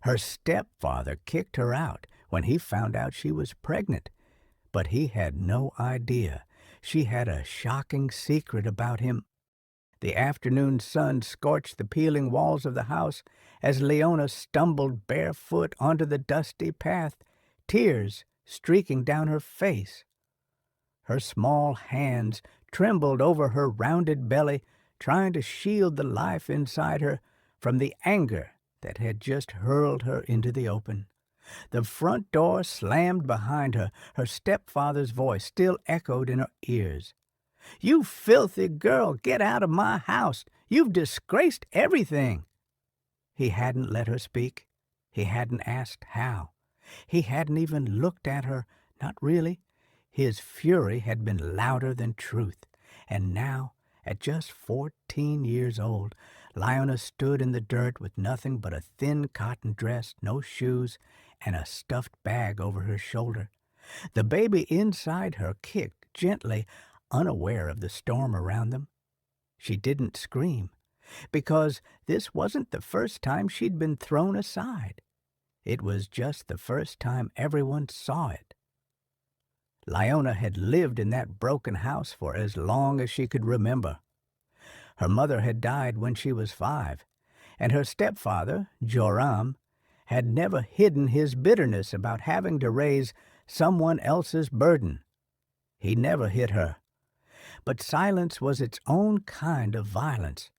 Her stepfather kicked her out when he found out she was pregnant, but he had no idea she had a shocking secret about him. The afternoon sun scorched the peeling walls of the house as Leona stumbled barefoot onto the dusty path, tears streaking down her face. Her small hands trembled over her rounded belly, trying to shield the life inside her from the anger that had just hurled her into the open. The front door slammed behind her. Her stepfather's voice still echoed in her ears. "You filthy girl, get out of my house. You've disgraced everything." He hadn't let her speak. He hadn't asked how. He hadn't even looked at her, not really. His fury had been louder than truth. And now, at just 14 years old, Leona stood in the dirt with nothing but a thin cotton dress, no shoes, and a stuffed bag over her shoulder. The baby inside her kicked gently, unaware of the storm around them. She didn't scream, because this wasn't the first time she'd been thrown aside. It was just the first time everyone saw it. Leona had lived in that broken house for as long as she could remember. Her mother had died when she was 5, and her stepfather, Joram, had never hidden his bitterness about having to raise someone else's burden. He never hit her. But silence was its own kind of violence.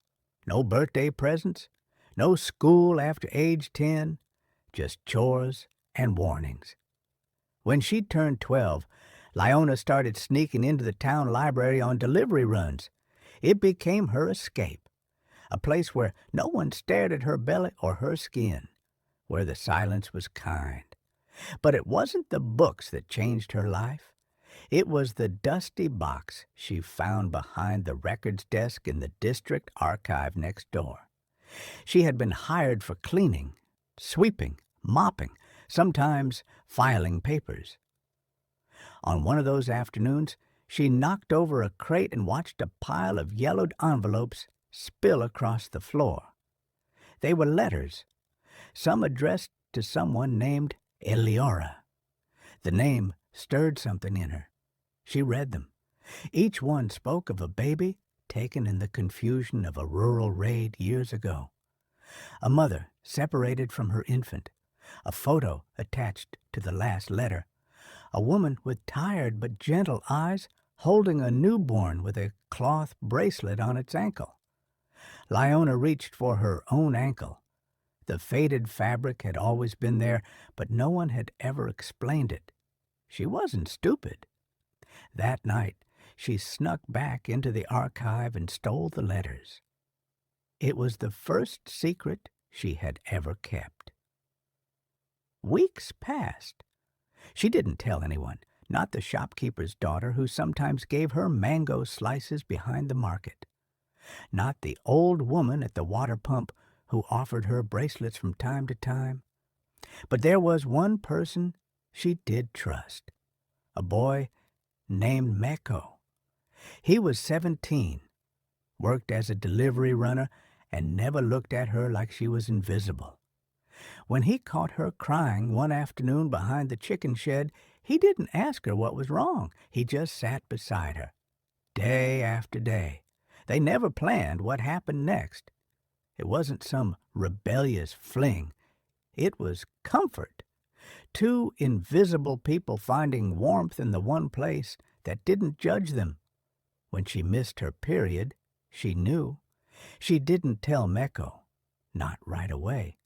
No birthday presents, no school after age 10, just chores and warnings. When she turned 12, Leona started sneaking into the town library on delivery runs. It became her escape, a place where no one stared at her belly or her skin, where the silence was kind. But it wasn't the books that changed her life. It was the dusty box she found behind the records desk in the district archive next door. She had been hired for cleaning, sweeping, mopping, sometimes filing papers. On one of those afternoons, she knocked over a crate and watched a pile of yellowed envelopes spill across the floor. They were letters, some addressed to someone named Eliora. The name stirred something in her. She read them. Each one spoke of a baby taken in the confusion of a rural raid years ago. A mother separated from her infant. A photo attached to the last letter. A woman with tired but gentle eyes holding a newborn with a cloth bracelet on its ankle. Leona reached for her own ankle. The faded fabric had always been there, but no one had ever explained it. She wasn't stupid. That night, she snuck back into the archive and stole the letters. It was the first secret she had ever kept. Weeks passed. She didn't tell anyone, not the shopkeeper's daughter who sometimes gave her mango slices behind the market, not the old woman at the water pump who offered her bracelets from time to time. But there was one person she did trust, a boy named Meko. He was 17, worked as a delivery runner, and never looked at her like she was invisible. When he caught her crying one afternoon behind the chicken shed, he didn't ask her what was wrong. He just sat beside her, day after day. They never planned what happened next. It wasn't some rebellious fling. It was comfort. Two invisible people finding warmth in the one place that didn't judge them. When she missed her period, she knew. She didn't tell Meko, not right away,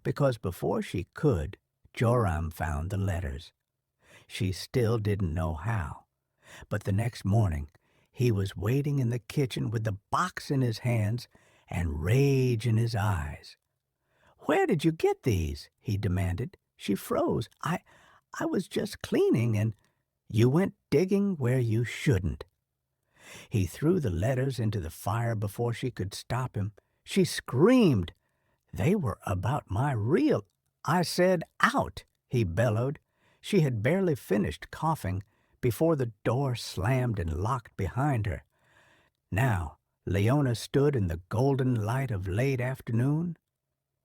because before she could, Joram found the letters. She still didn't know how, but the next morning he was waiting in the kitchen with the box in his hands and rage in his eyes. "Where did you get these?" he demanded. She froze. I was just cleaning, and you went digging where you shouldn't." He threw the letters into the fire before she could stop him. She screamed. "They were about my real—" "I said out," he bellowed. She had barely finished coughing before the door slammed and locked behind her. Now Leona stood in the golden light of late afternoon,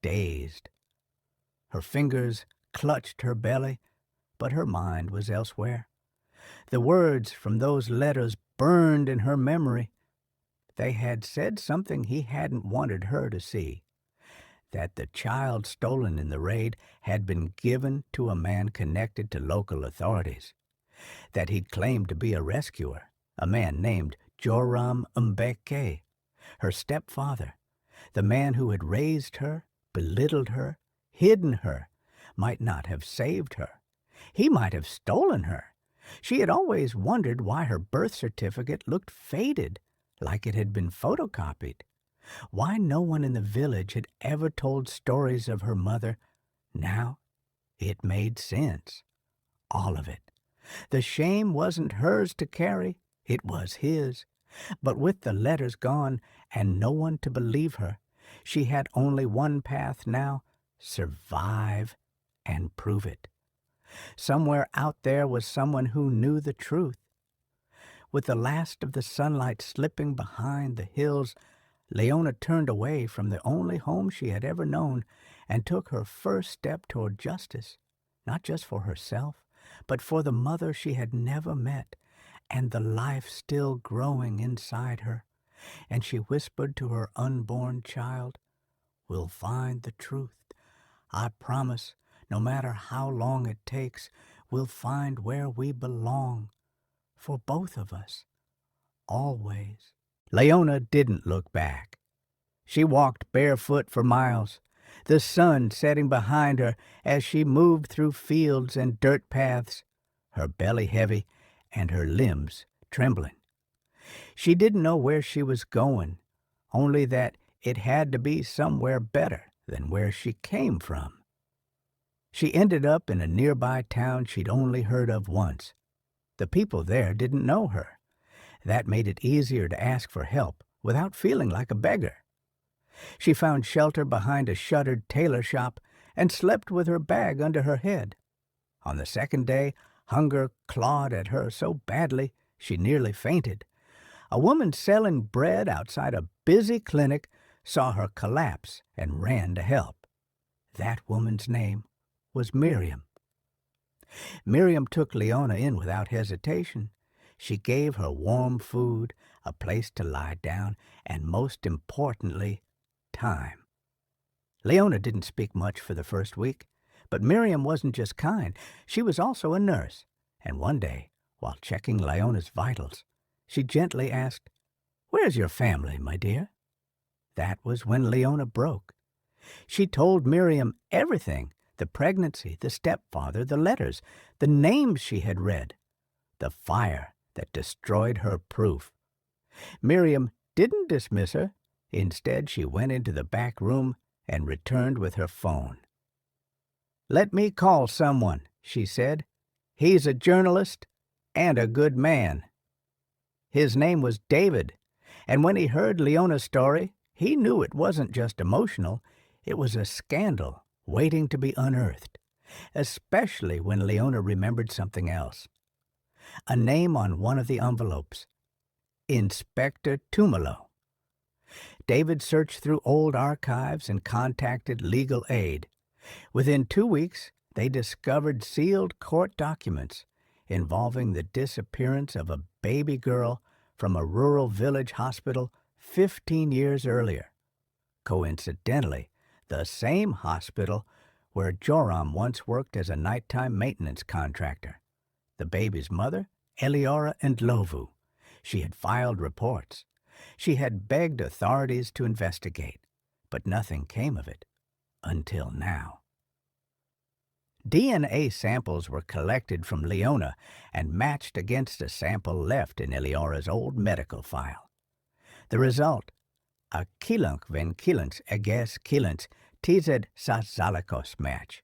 dazed. Her fingers clutched her belly, but her mind was elsewhere. The words from those letters burned in her memory. They had said something he hadn't wanted her to see, that the child stolen in the raid had been given to a man connected to local authorities, that he'd claimed to be a rescuer, a man named Joram Mbeke, her stepfather, the man who had raised her, belittled her, hidden her, might not have saved her. He might have stolen her. She had always wondered why her birth certificate looked faded, like it had been photocopied. Why no one in the village had ever told stories of her mother. Now it made sense. All of it. The shame wasn't hers to carry, it was his. But with the letters gone and no one to believe her, she had only one path now: survive and prove it. Somewhere out there was someone who knew the truth. With the last of the sunlight slipping behind the hills, Leona turned away from the only home she had ever known and took her first step toward justice, not just for herself, but for the mother she had never met and the life still growing inside her. And she whispered to her unborn child, "We'll find the truth. I promise, no matter how long it takes, we'll find where we belong. For both of us. Always." Leona didn't look back. She walked barefoot for miles, the sun setting behind her as she moved through fields and dirt paths, her belly heavy and her limbs trembling. She didn't know where she was going, only that it had to be somewhere better than where she came from. She ended up in a nearby town she'd only heard of once. The people there didn't know her. That made it easier to ask for help without feeling like a beggar. She found shelter behind a shuttered tailor shop and slept with her bag under her head. On the second day, hunger clawed at her so badly she nearly fainted. A woman selling bread outside a busy clinic saw her collapse and ran to help. That woman's name was Miriam. Miriam took Leona in without hesitation. She gave her warm food, a place to lie down, and most importantly, time. Leona didn't speak much for the first week, but Miriam wasn't just kind, she was also a nurse. And one day, while checking Leona's vitals, she gently asked, "Where's your family, my dear?" That was when Leona broke. She told Miriam everything: the pregnancy, the stepfather, the letters, the names she had read, the fire that destroyed her proof. Miriam didn't dismiss her. Instead, she went into the back room and returned with her phone. "Let me call someone," she said. "He's a journalist and a good man." His name was David, and when he heard Leona's story, he knew it wasn't just emotional. It was a scandal waiting to be unearthed, especially when Leona remembered something else. A name on one of the envelopes: Inspector Tumalo. David searched through old archives and contacted legal aid. Within 2 weeks, they discovered sealed court documents involving the disappearance of a baby girl from a rural village hospital 15 years earlier. Coincidentally, the same hospital where Joram once worked as a nighttime maintenance contractor. The baby's mother, Eliora Ndlovu. She had filed reports. She had begged authorities to investigate, but nothing came of it until now. DNA samples were collected from Leona and matched against a sample left in Eliora's old medical file. The result: a kilunk ven kilens eges kilens tized sazalakos match.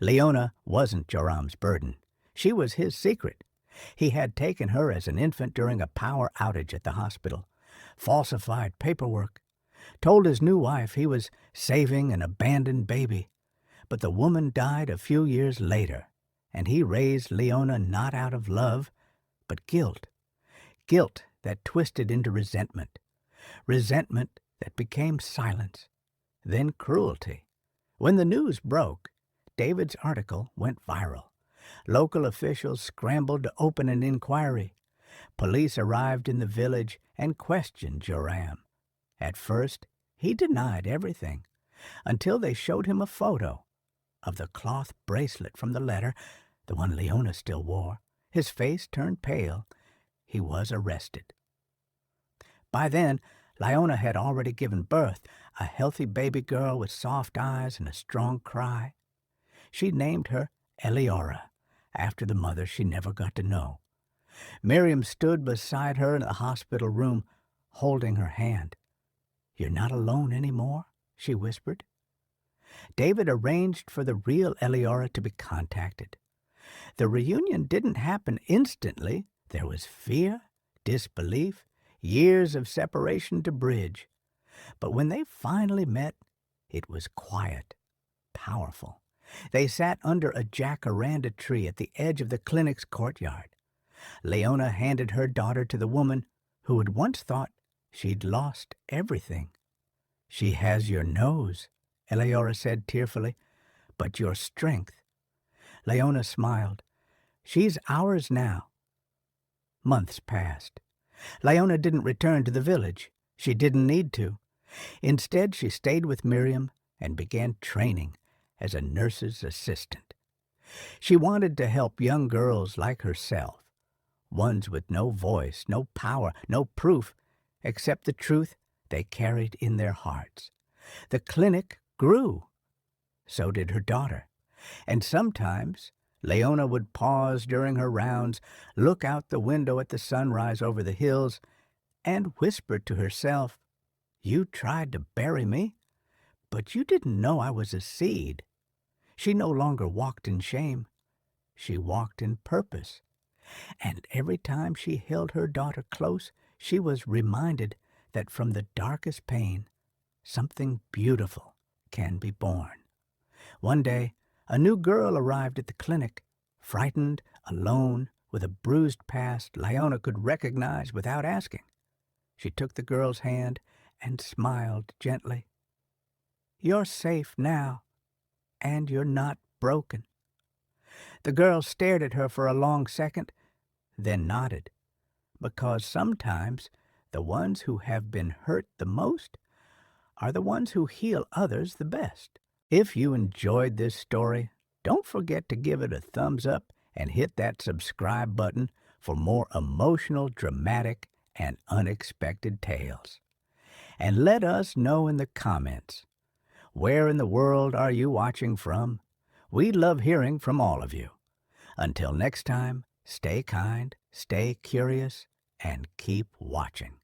Leona wasn't Joram's burden. She was his secret. He had taken her as an infant during a power outage at the hospital, falsified paperwork, told his new wife he was saving an abandoned baby. But the woman died a few years later, and he raised Leona not out of love, but guilt. Guilt that twisted into resentment. Resentment that became silence, then cruelty. When the news broke, David's article went viral. Local officials scrambled to open an inquiry. Police arrived in the village and questioned Joram. At first, he denied everything, until they showed him a photo of the cloth bracelet from the letter, the one Leona still wore. His face turned pale. He was arrested. By then, Leona had already given birth, a healthy baby girl with soft eyes and a strong cry. She named her Eliora, after the mother she never got to know. Miriam stood beside her in the hospital room, holding her hand. "You're not alone anymore," she whispered. David arranged for the real Eliora to be contacted. The reunion didn't happen instantly. There was fear, disbelief, years of separation to bridge. But when they finally met, it was quiet, powerful. They sat under a jacaranda tree at the edge of the clinic's courtyard. Leona handed her daughter to the woman who had once thought she'd lost everything. "She has your nose," Eleora said tearfully, "but your strength." Leona smiled. "She's ours now." Months passed. Leona didn't return to the village. She didn't need to. Instead, she stayed with Miriam and began training as a nurse's assistant. She wanted to help young girls like herself, ones with no voice, no power, no proof, except the truth they carried in their hearts. The clinic grew. So did her daughter. And sometimes Leona would pause during her rounds, look out the window at the sunrise over the hills, and whisper to herself, "You tried to bury me, but you didn't know I was a seed." She no longer walked in shame. She walked in purpose. And every time she held her daughter close, she was reminded that from the darkest pain, something beautiful can be born. One day, a new girl arrived at the clinic, frightened, alone, with a bruised past Leona could recognize without asking. She took the girl's hand and smiled gently. "You're safe now, and you're not broken." The girl stared at her for a long second, then nodded, because sometimes the ones who have been hurt the most are the ones who heal others the best. If you enjoyed this story, don't forget to give it a thumbs up and hit that subscribe button for more emotional, dramatic, and unexpected tales. And let us know in the comments, where in the world are you watching from? We love hearing from all of you. Until next time, stay kind, stay curious, and keep watching.